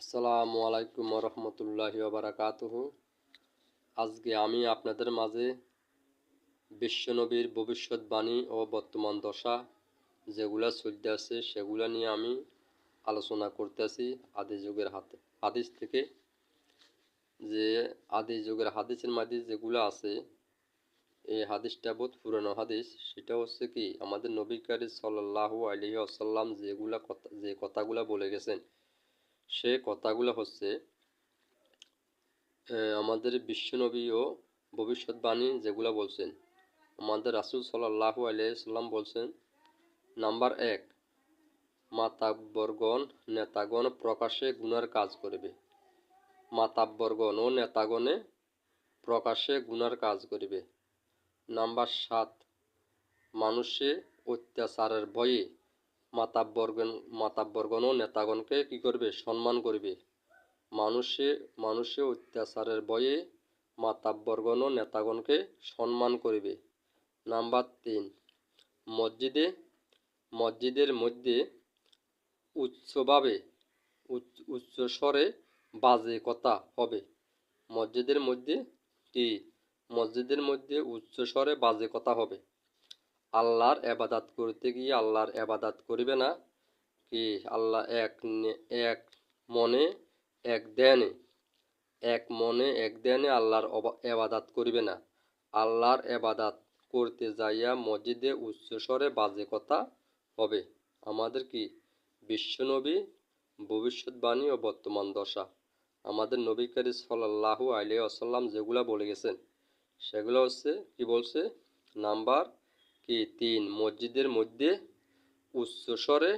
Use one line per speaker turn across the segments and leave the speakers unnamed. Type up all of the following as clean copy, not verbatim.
আসসালামু আলাইকুম রহমতুল্লাহি ওবারাকাতুহু। আজকে আমি আপনাদের মাঝে বিশ্বনবীর ভবিষ্যৎবাণী ও বর্তমান দশা যেগুলা চলতে আছে সেগুলা নিয়ে আমি আলোচনা করতেছি। আদি যুগের হাদিস থেকে যে আদি যুগের হাদিসের মধ্যে যেগুলো আছে এই হাদিসটা বহুত পুরনো হাদিস। সেটা হচ্ছে কি আমাদের নবী কারীম সাল্লাল্লাহু আলাইহি ওয়াসাল্লাম যে কথাগুলা বলে গেছেন সে কথাগুলো হচ্ছে আমাদের বিশ্বনবী ও ভবিষ্যৎবাণী যেগুলো বলছেন আমাদের রাসূল সাল্লাল্লাহু আলাইহি সাল্লাম বলছেন, নাম্বার 1, মাতাব্বরগণ নেতাগণ প্রকাশ্যে গুনার কাজ করবে। মাতাব্বরগণ ও নেতাগণে প্রকাশ্যে গুনার কাজ করবে। নাম্বার 7, মানুষে অত্যাচারের ভয়ে মাতাব্বরগণ ও নেতাগণকে কি করবে? সম্মান করবে। মানুষে অত্যাচারের ভয়ে মাতাব্বরগণ ও নেতাগণকে সম্মান করবে। নাম্বার 3, মসজিদের মধ্যে উচ্চস্বরে বাজে কথা হবে। মসজিদের মধ্যে উচ্চস্বরে বাজে কথা হবে। আল্লাহর ইবাদত করতে গিয়ে আল্লাহর ইবাদত করবে না কি? আল্লাহ এক মনে এক ধ্যানে আল্লাহর ইবাদত করবে না। আল্লাহর ইবাদত করতে যাইয়া মসজিদে উচ্চস্বরে বাজে কথা হবে। আমাদের কি বিশ্বনবী ভবিষ্যৎবাণী ও বর্তমান দশা আমাদের নবী কারীম সাল্লাল্লাহু আলাইহি ওয়াসাল্লাম যেগুলা বলে গেছেন সেগুলো হচ্ছে কি বলছে? নাম্বার 3, মসজিদের মধ্যে উচ্চস্বরে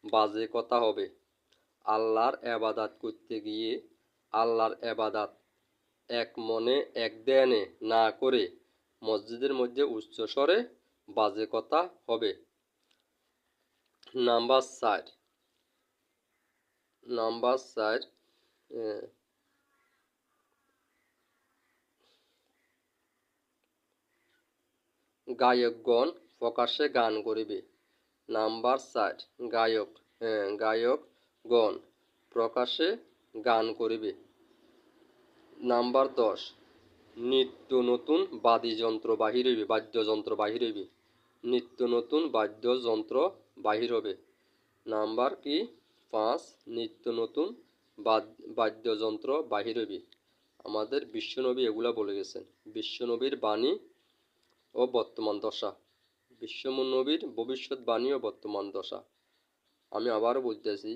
বাজে কথা হবে। আল্লাহর ইবাদত করতে গিয়ে আল্লাহর ইবাদত এক মনে এক ধ্যানে না করে মসজিদের মধ্যে উচ্চস্বরে বাজে কথা হবে। নাম্বার 4, গায়কগণ প্রকাশ্যে গান করিবে। নাম্বার 4, গায়কগণ প্রকাশ্যে গান করিবে। নাম্বার 10, নিত্য নতুন বাদ্যযন্ত্র বাহির হইবে। নাম্বার 5, নিত্য নতুন বাদ্যযন্ত্র বাহির হইবে। আমাদের বিশ্বনবী এগুলা বলে গেছেন। বিশ্বনবীর বাণী ও বর্তমান দশা, বিশ্বনবীর ভবিষ্যৎবাণী ও বর্তমান দশা। আমি আবারও বলতেছি,